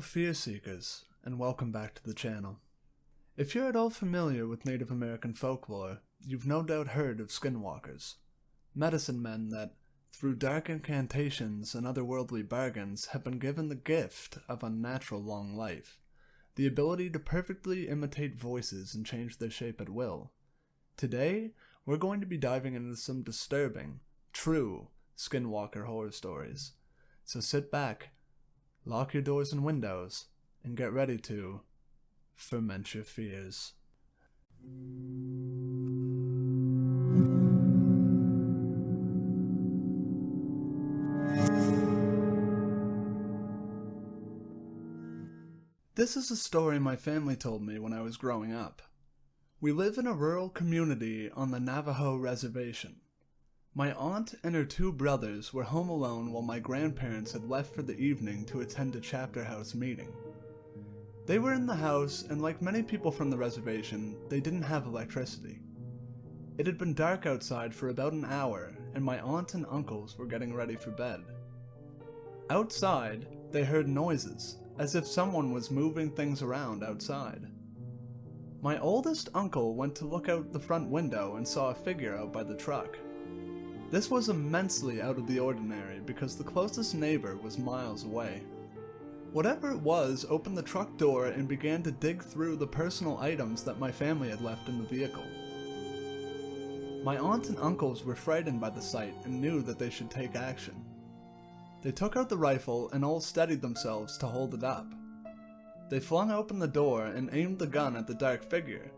fear seekers, and welcome back to the channel. If you're at all familiar with Native American folklore, you've no doubt heard of Skinwalkers, medicine men that, through dark incantations and otherworldly bargains, have been given the gift of unnatural long life, the ability to perfectly imitate voices and change their shape at will. Today, we're going to be diving into some disturbing, true Skinwalker horror stories. So sit back, lock your doors and windows, and get ready to ferment your fears. This is a story my family told me when I was growing up. We live in a rural community on the Navajo reservation. My aunt and her two brothers were home alone while my grandparents had left for the evening to attend a chapter house meeting. They were in the house, and like many people from the reservation, they didn't have electricity. It had been dark outside for about an hour, and my aunt and uncles were getting ready for bed. Outside, they heard noises, as if someone was moving things around outside. My oldest uncle went to look out the front window and saw a figure out by the truck. This was immensely out of the ordinary because the closest neighbor was miles away. Whatever it was opened the truck door and began to dig through the personal items that my family had left in the vehicle. My aunt and uncles were frightened by the sight and knew that they should take action. They took out the rifle and all steadied themselves to hold it up. They flung open the door and aimed the gun at the dark figure.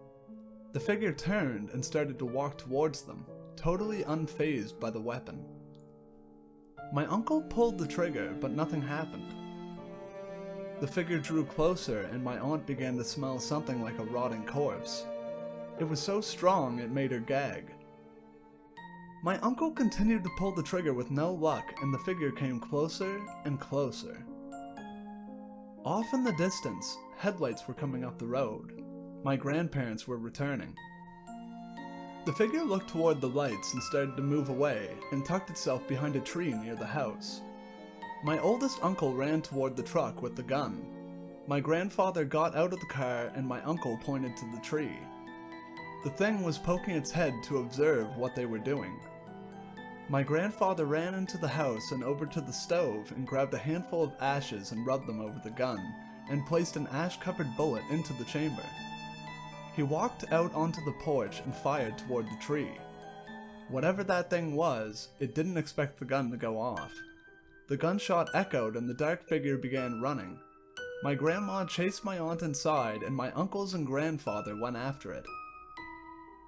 The figure turned and started to walk towards them, totally unfazed by the weapon. My uncle pulled the trigger, but nothing happened. The figure drew closer and my aunt began to smell something like a rotting corpse. It was so strong it made her gag. My uncle continued to pull the trigger with no luck, and the figure came closer and closer. Off in the distance, headlights were coming up the road. My grandparents were returning. The figure looked toward the lights and started to move away and tucked itself behind a tree near the house. My oldest uncle ran toward the truck with the gun. My grandfather got out of the car and my uncle pointed to the tree. The thing was poking its head to observe what they were doing. My grandfather ran into the house and over to the stove and grabbed a handful of ashes and rubbed them over the gun, and placed an ash-covered bullet into the chamber. He walked out onto the porch and fired toward the tree. Whatever that thing was, it didn't expect the gun to go off. The gunshot echoed and the dark figure began running. My grandma chased my aunt inside and my uncles and grandfather went after it.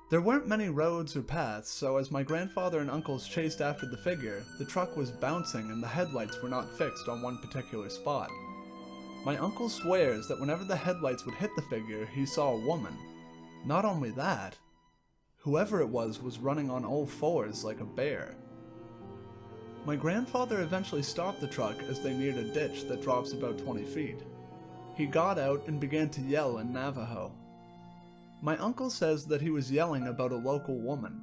There weren't many roads or paths, so as my grandfather and uncles chased after the figure, the truck was bouncing and the headlights were not fixed on one particular spot. My uncle swears that whenever the headlights would hit the figure, he saw a woman. Not only that, whoever it was running on all fours like a bear. My grandfather eventually stopped the truck as they neared a ditch that drops about 20 feet. He got out and began to yell in Navajo. My uncle says that he was yelling about a local woman.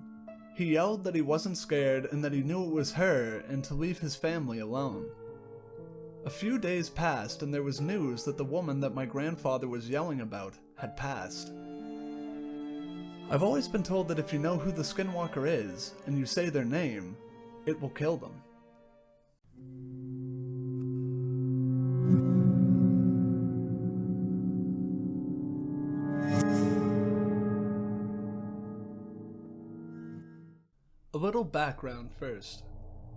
He yelled that he wasn't scared and that he knew it was her and to leave his family alone. A few days passed and there was news that the woman that my grandfather was yelling about had passed. I've always been told that if you know who the Skinwalker is, and you say their name, it will kill them. A little background first.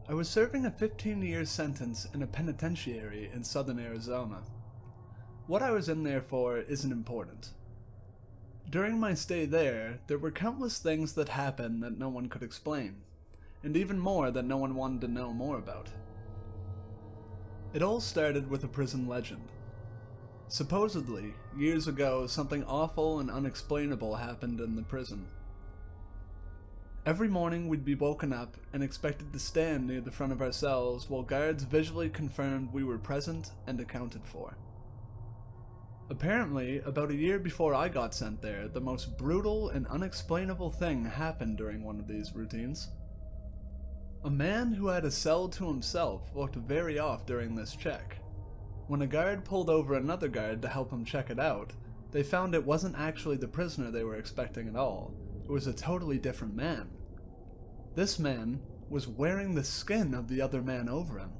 I was serving a 15-year sentence in a penitentiary in southern Arizona. What I was in there for isn't important. During my stay there were countless things that happened that no one could explain, and even more that no one wanted to know more about. It all started with a prison legend. Supposedly, years ago, something awful and unexplainable happened in the prison. Every morning we'd be woken up and expected to stand near the front of our cells while guards visually confirmed we were present and accounted for. Apparently, about a year before I got sent there, the most brutal and unexplainable thing happened during one of these routines. A man who had a cell to himself looked very off during this check. When a guard pulled over another guard to help him check it out, they found it wasn't actually the prisoner they were expecting at all. It was a totally different man. This man was wearing the skin of the other man over him.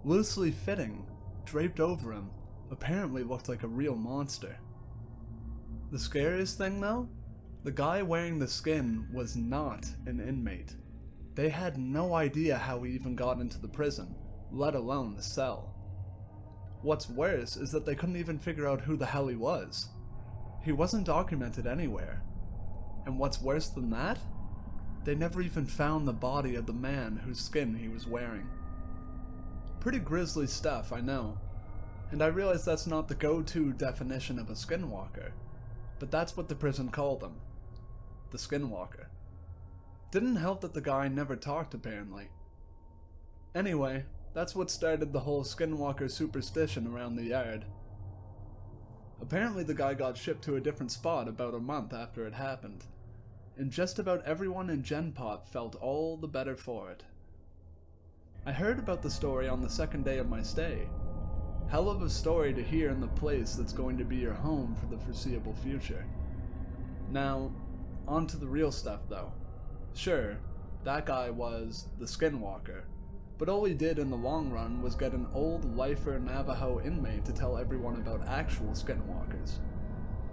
Loosely fitting, draped over him, apparently looked like a real monster. The scariest thing though? The guy wearing the skin was not an inmate. They had no idea how he even got into the prison, let alone the cell. What's worse is that they couldn't even figure out who the hell he was. He wasn't documented anywhere. And what's worse than that? They never even found the body of the man whose skin he was wearing. Pretty grisly stuff, I know. And I realize that's not the go-to definition of a skinwalker, but that's what the prison called him. The Skinwalker. Didn't help that the guy never talked, apparently. Anyway, that's what started the whole Skinwalker superstition around the yard. Apparently the guy got shipped to a different spot about a month after it happened, and just about everyone in Gen Pop felt all the better for it. I heard about the story on the second day of my stay. Hell of a story to hear in the place that's going to be your home for the foreseeable future. Now, on to the real stuff though. Sure, that guy was the Skinwalker, but all he did in the long run was get an old lifer Navajo inmate to tell everyone about actual skinwalkers.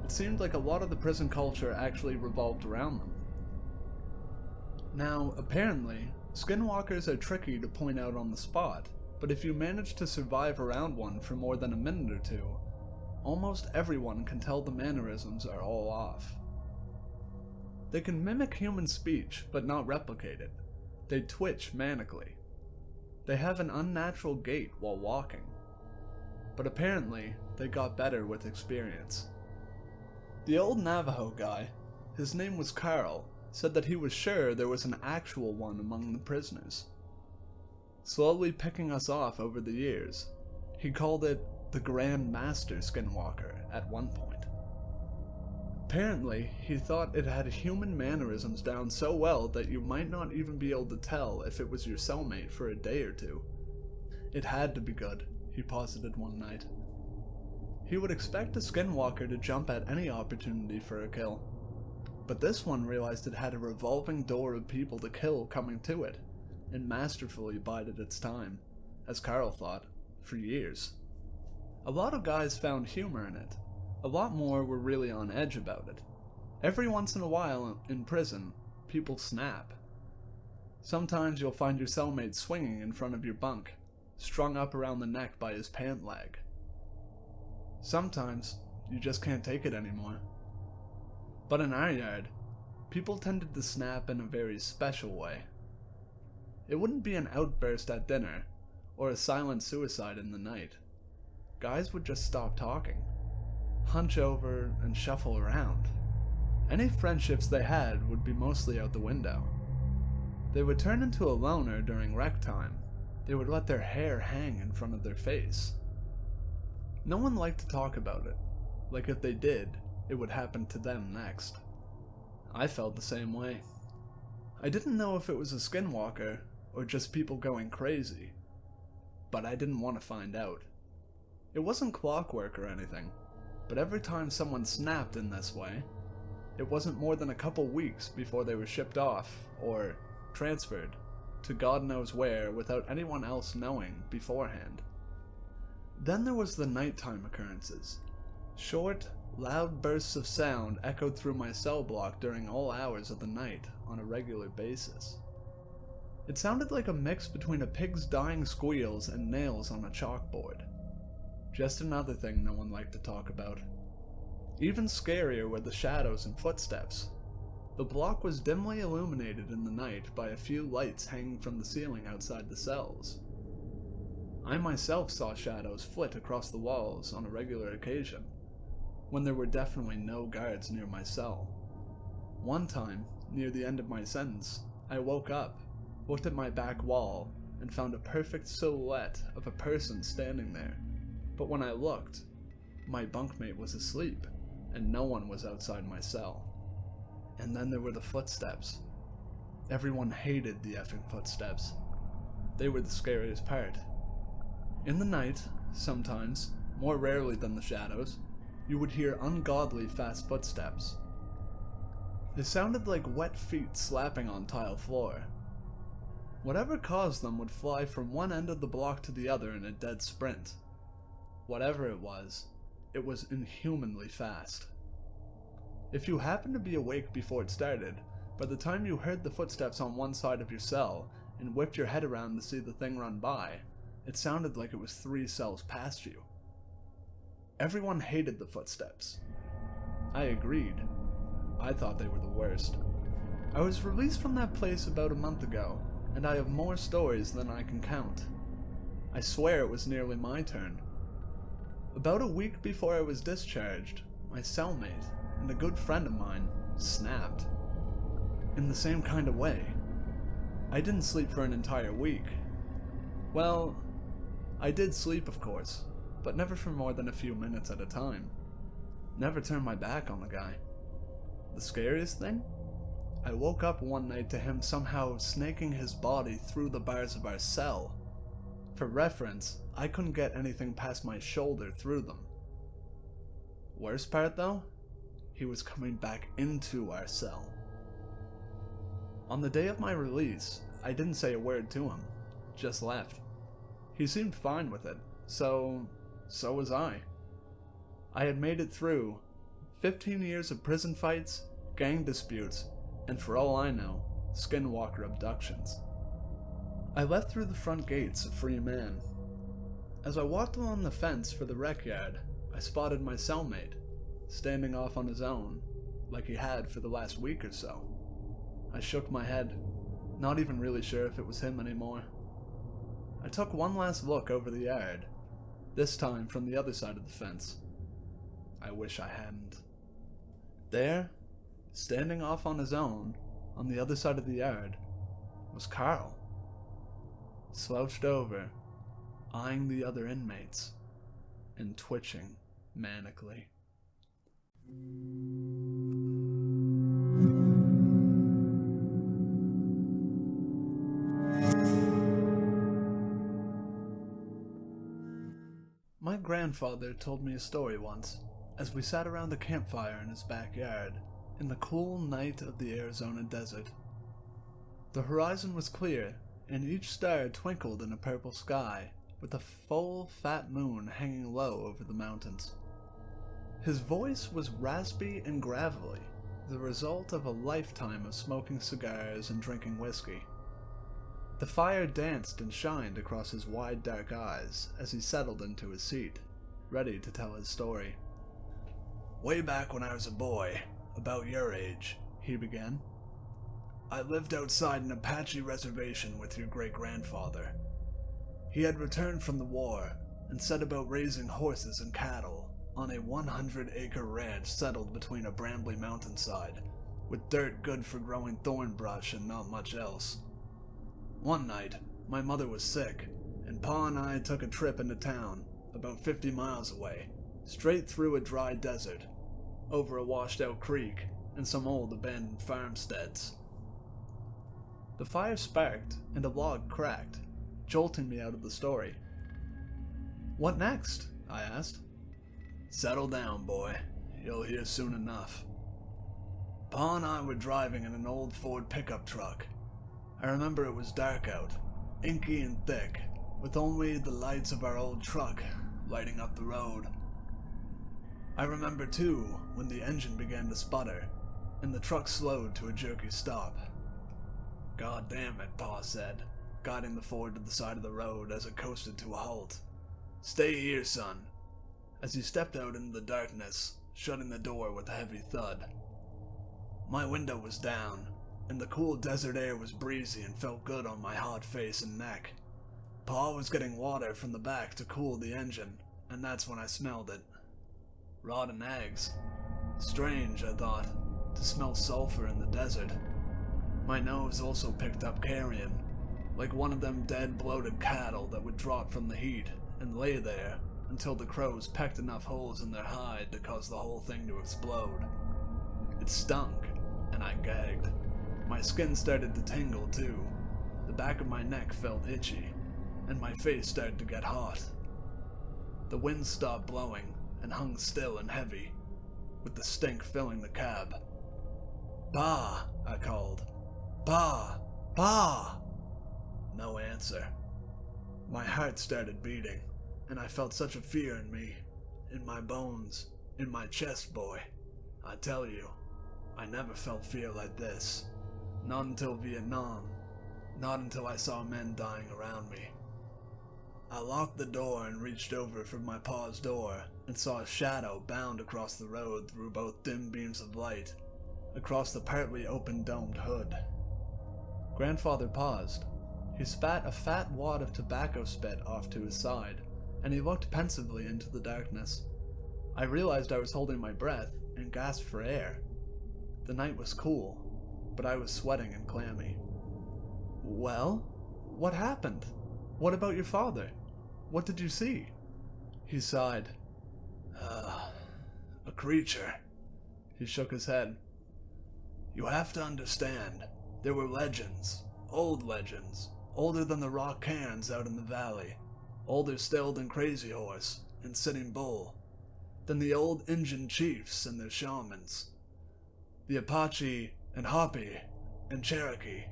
It seemed like a lot of the prison culture actually revolved around them. Now, apparently, skinwalkers are tricky to point out on the spot, but if you manage to survive around one for more than a minute or two, almost everyone can tell the mannerisms are all off. They can mimic human speech, but not replicate it. They twitch manically. They have an unnatural gait while walking. But apparently, they got better with experience. The old Navajo guy, his name was Carl, said that he was sure there was an actual one among the prisoners. Slowly picking us off over the years, he called it the Grand Master Skinwalker at one point. Apparently, he thought it had human mannerisms down so well that you might not even be able to tell if it was your cellmate for a day or two. It had to be good, he posited one night. He would expect a skinwalker to jump at any opportunity for a kill, but this one realized it had a revolving door of people to kill coming to it, and masterfully bided its time, as Carl thought, for years. A lot of guys found humor in it. A lot more were really on edge about it. Every once in a while in prison, people snap. Sometimes you'll find your cellmate swinging in front of your bunk, strung up around the neck by his pant leg. Sometimes you just can't take it anymore. But in our yard, people tended to snap in a very special way. It wouldn't be an outburst at dinner, or a silent suicide in the night. Guys would just stop talking, hunch over, and shuffle around. Any friendships they had would be mostly out the window. They would turn into a loner during rec time. They would let their hair hang in front of their face. No one liked to talk about it. Like if they did, it would happen to them next. I felt the same way. I didn't know if it was a skinwalker or just people going crazy, but I didn't want to find out. It wasn't clockwork or anything, but every time someone snapped in this way, it wasn't more than a couple weeks before they were shipped off, or transferred, to God knows where without anyone else knowing beforehand. Then there was the nighttime occurrences. Short, loud bursts of sound echoed through my cell block during all hours of the night on a regular basis. It sounded like a mix between a pig's dying squeals and nails on a chalkboard. Just another thing no one liked to talk about. Even scarier were the shadows and footsteps. The block was dimly illuminated in the night by a few lights hanging from the ceiling outside the cells. I myself saw shadows flit across the walls on a regular occasion, when there were definitely no guards near my cell. One time, near the end of my sentence, I woke up, looked at my back wall, and found a perfect silhouette of a person standing there. But when I looked, my bunkmate was asleep, and no one was outside my cell. And then there were the footsteps. Everyone hated the effing footsteps. They were the scariest part. In the night, sometimes, more rarely than the shadows, you would hear ungodly fast footsteps. They sounded like wet feet slapping on tile floor. Whatever caused them would fly from one end of the block to the other in a dead sprint. Whatever it was inhumanly fast. If you happened to be awake before it started, by the time you heard the footsteps on one side of your cell and whipped your head around to see the thing run by, it sounded like it was 3 cells past you. Everyone hated the footsteps. I agreed. I thought they were the worst. I was released from that place about a month ago, and I have more stories than I can count. I swear it was nearly my turn. About a week before I was discharged, my cellmate and a good friend of mine snapped. In the same kind of way. I didn't sleep for an entire week. Well, I did sleep, of course, but never for more than a few minutes at a time. Never turned my back on the guy. The scariest thing? I woke up one night to him somehow snaking his body through the bars of our cell. For reference, I couldn't get anything past my shoulder through them. Worst part though? He was coming back into our cell. On the day of my release, I didn't say a word to him, just left. He seemed fine with it, so was I. I had made it through 15 years of prison fights, gang disputes, and for all I know, Skinwalker abductions. I left through the front gates a free man. As I walked along the fence for the rec yard, I spotted my cellmate, standing off on his own, like he had for the last week or so. I shook my head, not even really sure if it was him anymore. I took one last look over the yard, this time from the other side of the fence. I wish I hadn't. There, standing off on his own, on the other side of the yard, was Carl. Slouched over, eyeing the other inmates, and twitching manically. My grandfather told me a story once, as we sat around the campfire in his backyard, in the cool night of the Arizona desert. The horizon was clear, and each star twinkled in a purple sky, with a full, fat moon hanging low over the mountains. His voice was raspy and gravelly, the result of a lifetime of smoking cigars and drinking whiskey. The fire danced and shined across his wide dark eyes as he settled into his seat, ready to tell his story. "Way back when I was a boy, about your age," he began, "I lived outside an Apache reservation with your great-grandfather. He had returned from the war and set about raising horses and cattle on a 100-acre ranch settled between a brambly mountainside, with dirt good for growing thorn brush and not much else. One night, my mother was sick, and Pa and I took a trip into town, about 50 miles away, straight through a dry desert, over a washed-out creek, and some old abandoned farmsteads." The fire sparked, and a log cracked, jolting me out of the story. "What next?" I asked. "Settle down, boy. You'll hear soon enough. Pa and I were driving in an old Ford pickup truck. I remember it was dark out, inky and thick, with only the lights of our old truck lighting up the road. I remember, too, when the engine began to sputter, and the truck slowed to a jerky stop. 'God damn it,' Pa said, guiding the Ford to the side of the road as it coasted to a halt. 'Stay here, son,' as he stepped out into the darkness, shutting the door with a heavy thud. My window was down, and the cool desert air was breezy and felt good on my hot face and neck. Pa was getting water from the back to cool the engine, and that's when I smelled it. Rotten eggs. Strange, I thought, to smell sulfur in the desert. My nose also picked up carrion, like one of them dead bloated cattle that would drop from the heat and lay there until the crows pecked enough holes in their hide to cause the whole thing to explode. It stunk, and I gagged. My skin started to tingle too. The back of my neck felt itchy, and my face started to get hot. The wind stopped blowing and hung still and heavy, with the stink filling the cab. "Bah!" I called. "Bah! Bah!" No answer. My heart started beating, and I felt such a fear in me, in my bones, in my chest, boy. I tell you, I never felt fear like this. Not until Vietnam. Not until I saw men dying around me. I locked the door and reached over for my pa's door and saw a shadow bound across the road through both dim beams of light, across the partly open domed hood. Grandfather paused. He spat a fat wad of tobacco spit off to his side, and he looked pensively into the darkness. I realized I was holding my breath and gasped for air. The night was cool, but I was sweating and clammy. "Well, what happened? What about your father? What did you see?" He sighed. A creature." He shook his head. "You have to understand, there were legends, old legends, older than the rock cairns out in the valley, older still than Crazy Horse and Sitting Bull, than the old Injun chiefs and their shamans, the Apache and Hopi and Cherokee,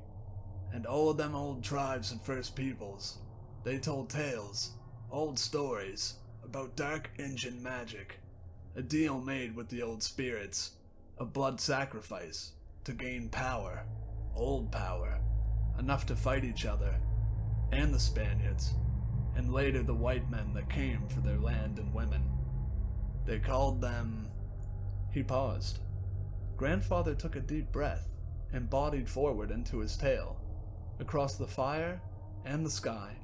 and all of them old tribes and First Peoples. They told tales, old stories, about dark Injun magic, a deal made with the old spirits, a blood sacrifice, to gain power, old power, enough to fight each other, and the Spaniards, and later the white men that came for their land and women. They called them..." He paused. Grandfather took a deep breath and bodied forward into his tale, across the fire and the sky,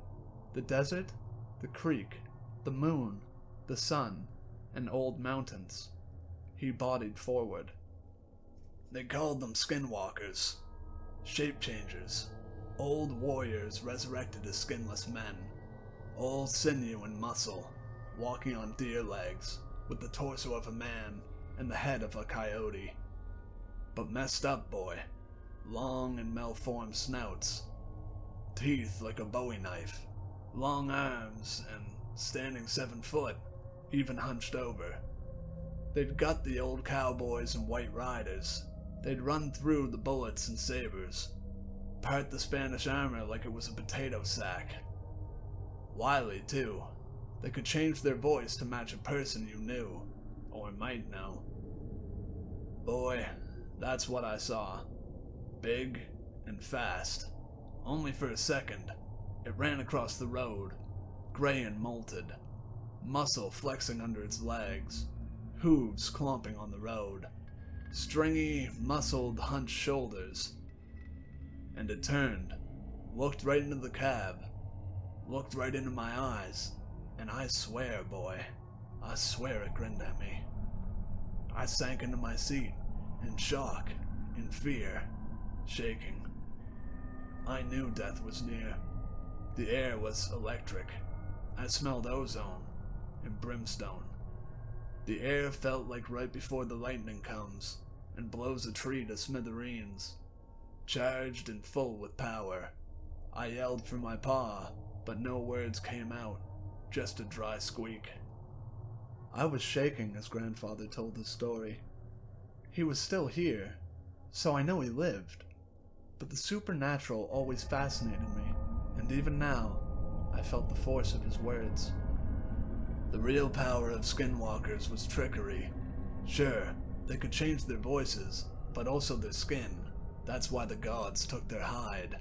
the desert, the creek, the moon, the sun, and old mountains. He bodied forward. "They called them Skinwalkers, shape-changers, old warriors resurrected as skinless men, all sinew and muscle, walking on deer legs, with the torso of a man and the head of a coyote. But messed up, boy. Long and malformed snouts, teeth like a bowie knife, long arms, and standing 7 foot, even hunched over. They'd gut the old cowboys and white riders. They'd run through the bullets and sabers, part the Spanish armor like it was a potato sack. Wily, too. They could change their voice to match a person you knew, or might know. Boy, that's what I saw. Big and fast. Only for a second. It ran across the road, gray and molted, muscle flexing under its legs, hooves clomping on the road, stringy, muscled, hunched shoulders. And it turned, looked right into the cab, looked right into my eyes, and I swear, boy, I swear it grinned at me. I sank into my seat, in shock, in fear, shaking. I knew death was near. The air was electric. I smelled ozone and brimstone. The air felt like right before the lightning comes and blows a tree to smithereens. Charged and full with power. I yelled for my pa, but no words came out, just a dry squeak. I was shaking as Grandfather told his story. He was still here, so I know he lived. But the supernatural always fascinated me, and even now, I felt the force of his words. The real power of Skinwalkers was trickery. Sure, they could change their voices, but also their skin. That's why the gods took their hide,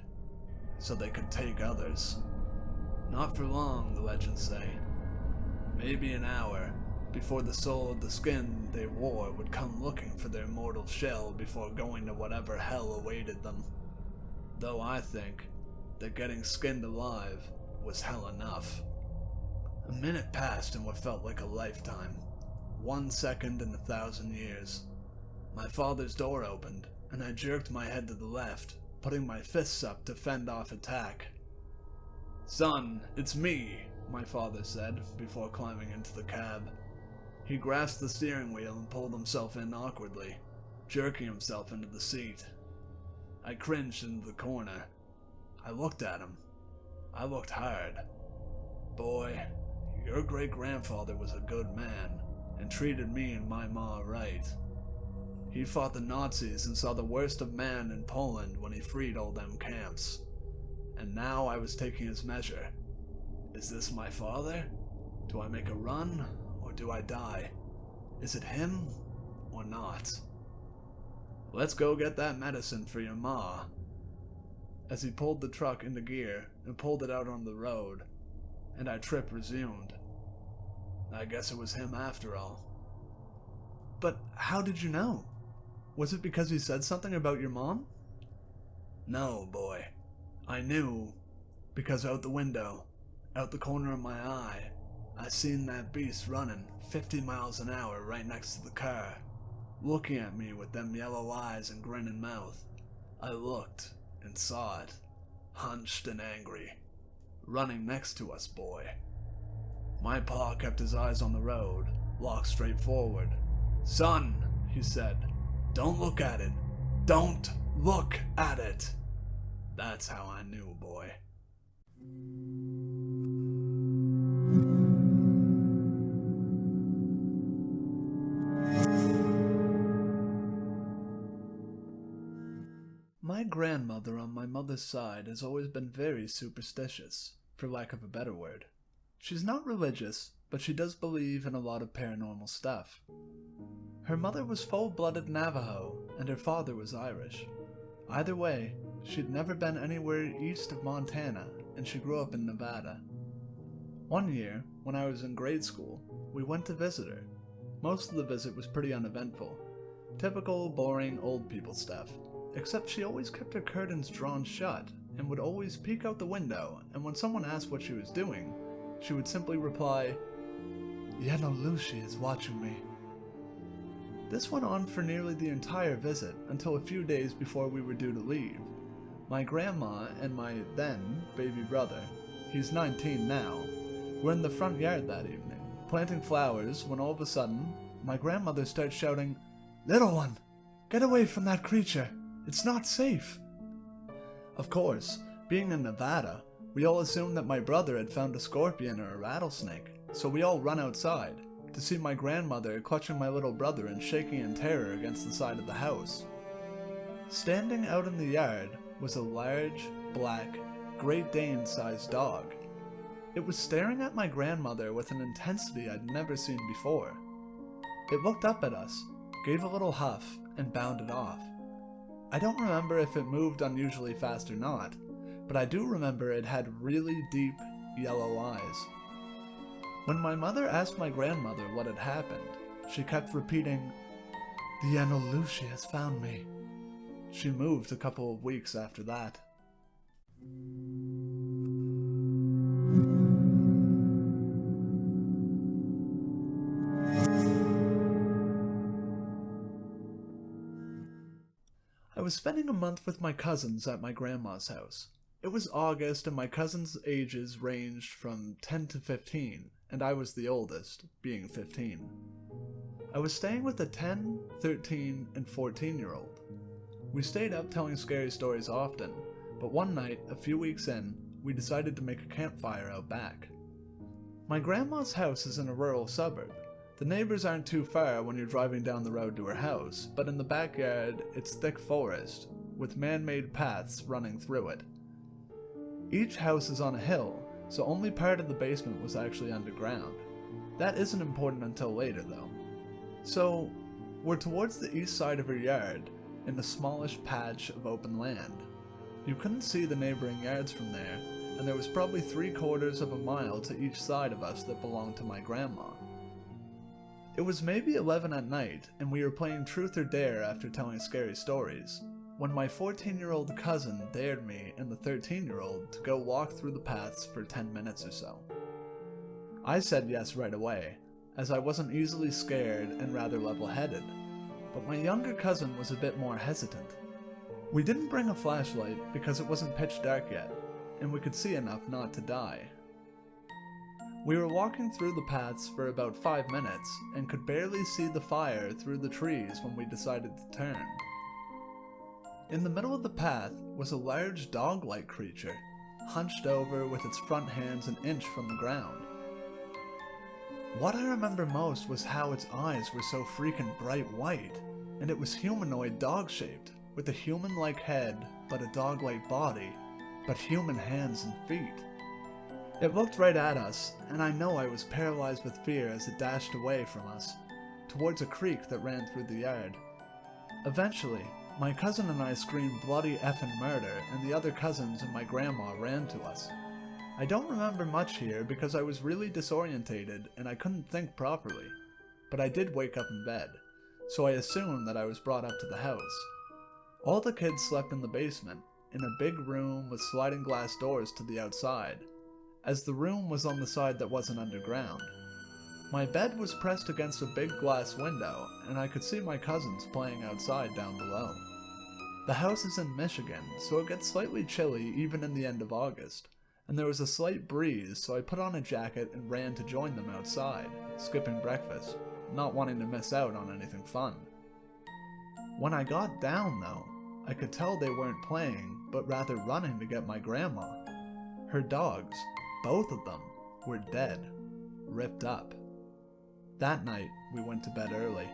so they could take others. Not for long, the legends say. Maybe an hour, before the soul of the skin they wore would come looking for their mortal shell before going to whatever hell awaited them. Though I think that getting skinned alive was hell enough. A minute passed in what felt like a lifetime. 1 second in 1,000 years. My father's door opened, and I jerked my head to the left, putting my fists up to fend off attack. "Son, it's me," my father said, before climbing into the cab. He grasped the steering wheel and pulled himself in awkwardly, jerking himself into the seat. I cringed into the corner. I looked at him. I looked hard. "Boy, Your great-grandfather was a good man and treated me and my ma right. He fought the Nazis and saw the worst of man in Poland when he freed all them camps. And now I was taking his measure. Is this my father? Do I make a run, or do I die? Is it him, or not? Let's go get that medicine for your ma. As he pulled the truck into gear and pulled it out on the road, and our trip resumed. I guess it was him after all. But how did you know? Was it because he said something about your mom? No, boy. I knew because out the window, out the corner of my eye, I seen that beast running 50 miles an hour right next to the car, looking at me with them yellow eyes and grinning mouth. I looked and saw it, hunched and angry, running next to us, boy. My pa kept his eyes on the road, walked straight forward. Son, he said, don't look at it. Don't look at it. That's how I knew, boy. My grandmother on my mother's side has always been very superstitious, for lack of a better word. She's not religious, but she does believe in a lot of paranormal stuff. Her mother was full-blooded Navajo, and her father was Irish. Either way, she'd never been anywhere east of Montana, and she grew up in Nevada. One year, when I was in grade school, we went to visit her. Most of the visit was pretty uneventful. Typical, boring, old people stuff. Except she always kept her curtains drawn shut, and would always peek out the window, and when someone asked what she was doing, she would simply reply, "Yellow Lucy is watching me." This went on for nearly the entire visit, until a few days before we were due to leave. My grandma and my then baby brother, he's 19 now, were in the front yard that evening, planting flowers, when all of a sudden, my grandmother starts shouting, "Little one, get away from that creature, it's not safe." Of course, being in Nevada, we all assumed that my brother had found a scorpion or a rattlesnake, so we all run outside, to see my grandmother clutching my little brother and shaking in terror against the side of the house. Standing out in the yard was a large, black, Great Dane-sized dog. It was staring at my grandmother with an intensity I'd never seen before. It looked up at us, gave a little huff, and bounded off. I don't remember if it moved unusually fast or not, but I do remember it had really deep, yellow eyes. When my mother asked my grandmother what had happened, she kept repeating, "The Yellow Lucy has found me." She moved a couple of weeks after that. I was spending a month with my cousins at my grandma's house. It was August, and my cousins' ages ranged from 10 to 15, and I was the oldest, being 15. I was staying with a 10, 13, and 14-year-old. We stayed up telling scary stories often, but one night, a few weeks in, we decided to make a campfire out back. My grandma's house is in a rural suburb. The neighbors aren't too far when you're driving down the road to her house, but in the backyard, it's thick forest, with man-made paths running through it. Each house is on a hill, so only part of the basement was actually underground. That isn't important until later, though. So, we're towards the east side of her yard, in a smallish patch of open land. You couldn't see the neighboring yards from there, and there was probably 3/4 of a mile to each side of us that belonged to my grandma. It was maybe 11 at night, and we were playing Truth or Dare after telling scary stories, when my 14-year-old cousin dared me and the 13-year-old to go walk through the paths for 10 minutes or so. I said yes right away, as I wasn't easily scared and rather level-headed, but my younger cousin was a bit more hesitant. We didn't bring a flashlight because it wasn't pitch dark yet, and we could see enough not to die. We were walking through the paths for about 5 minutes and could barely see the fire through the trees when we decided to turn. In the middle of the path was a large dog-like creature, hunched over with its front hands an inch from the ground. What I remember most was how its eyes were so freaking bright white, and it was humanoid dog-shaped, with a human-like head, but a dog-like body, but human hands and feet. It looked right at us, and I know I was paralyzed with fear as it dashed away from us, towards a creek that ran through the yard. Eventually, my cousin and I screamed bloody effing murder, and the other cousins and my grandma ran to us. I don't remember much here because I was really disorientated and I couldn't think properly, but I did wake up in bed, so I assumed that I was brought up to the house. All the kids slept in the basement, in a big room with sliding glass doors to the outside, as the room was on the side that wasn't underground. My bed was pressed against a big glass window, and I could see my cousins playing outside down below. The house is in Michigan, so it gets slightly chilly even in the end of August, and there was a slight breeze, so I put on a jacket and ran to join them outside, skipping breakfast, not wanting to miss out on anything fun. When I got down, though, I could tell they weren't playing, but rather running to get my grandma. Her dogs, both of them, were dead, ripped up. That night, we went to bed early.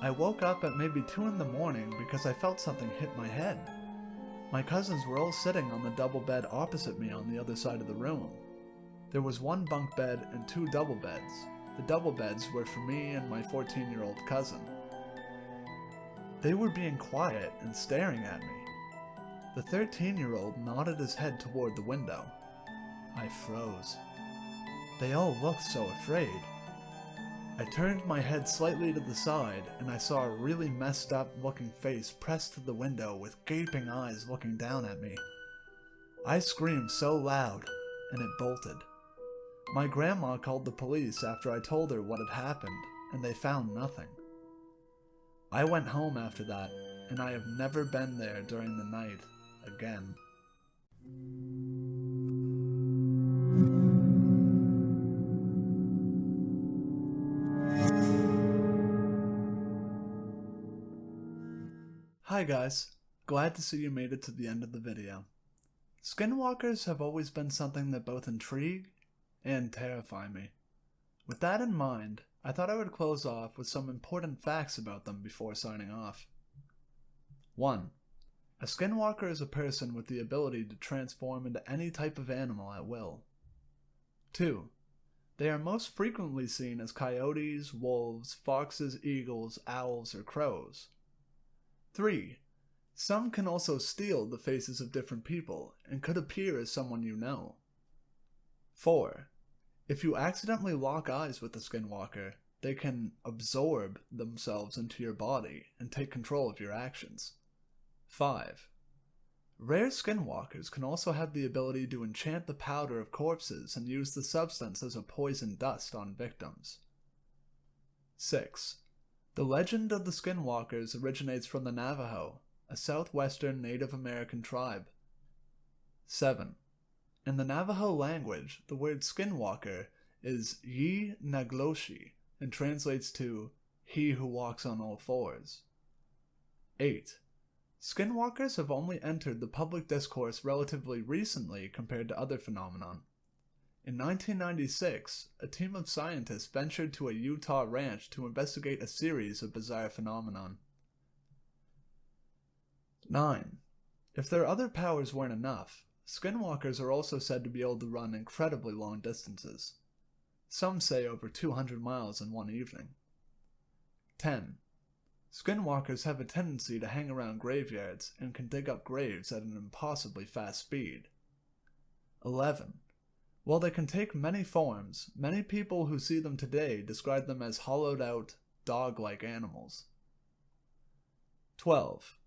I woke up at maybe 2 in the morning because I felt something hit my head. My cousins were all sitting on the double bed opposite me on the other side of the room. There was 1 bunk bed and 2 double beds. The double beds were for me and my 14-year-old cousin. They were being quiet and staring at me. The 13-year-old nodded his head toward the window. I froze. They all looked so afraid. I turned my head slightly to the side, and I saw a really messed up looking face pressed to the window with gaping eyes looking down at me. I screamed so loud, and it bolted. My grandma called the police after I told her what had happened, and they found nothing. I went home after that, and I have never been there during the night again. Hi guys, glad to see you made it to the end of the video. Skinwalkers have always been something that both intrigue and terrify me. With that in mind, I thought I would close off with some important facts about them before signing off. 1. A skinwalker is a person with the ability to transform into any type of animal at will. 2. They are most frequently seen as coyotes, wolves, foxes, eagles, owls, or crows. 3. Some can also steal the faces of different people and could appear as someone you know. 4. If you accidentally lock eyes with a skinwalker, they can absorb themselves into your body and take control of your actions. 5. Rare skinwalkers can also have the ability to enchant the powder of corpses and use the substance as a poison dust on victims. 6. The legend of the skinwalkers originates from the Navajo, a southwestern Native American tribe. 7. In the Navajo language, the word skinwalker is Yi-Nagloshi and translates to he who walks on all fours. 8. Skinwalkers have only entered the public discourse relatively recently compared to other phenomenon. In 1996, a team of scientists ventured to a Utah ranch to investigate a series of bizarre phenomenon. 9. If their other powers weren't enough, skinwalkers are also said to be able to run incredibly long distances. Some say over 200 miles in one evening. 10. Skinwalkers have a tendency to hang around graveyards and can dig up graves at an impossibly fast speed. 11. While they can take many forms, many people who see them today describe them as hollowed-out, dog-like animals. 12.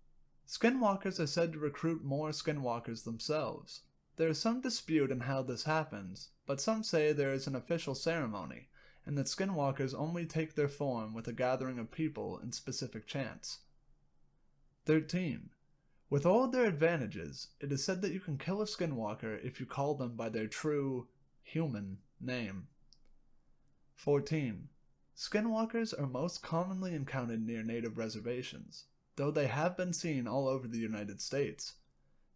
Skinwalkers are said to recruit more skinwalkers themselves. There is some dispute on how this happens, but some say there is an official ceremony, and that skinwalkers only take their form with a gathering of people in specific chants. 13. With all of their advantages, it is said that you can kill a skinwalker if you call them by their true, human name. 14. Skinwalkers are most commonly encountered near native reservations, though they have been seen all over the United States.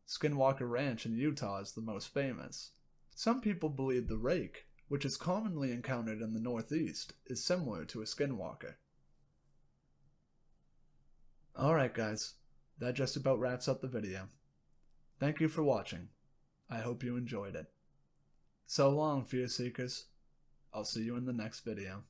Skinwalker Ranch in Utah is the most famous. Some people believe the Rake, which is commonly encountered in the Northeast, is similar to a Skinwalker. Alright guys, that just about wraps up the video. Thank you for watching. I hope you enjoyed it. So long, Fear Seekers. I'll see you in the next video.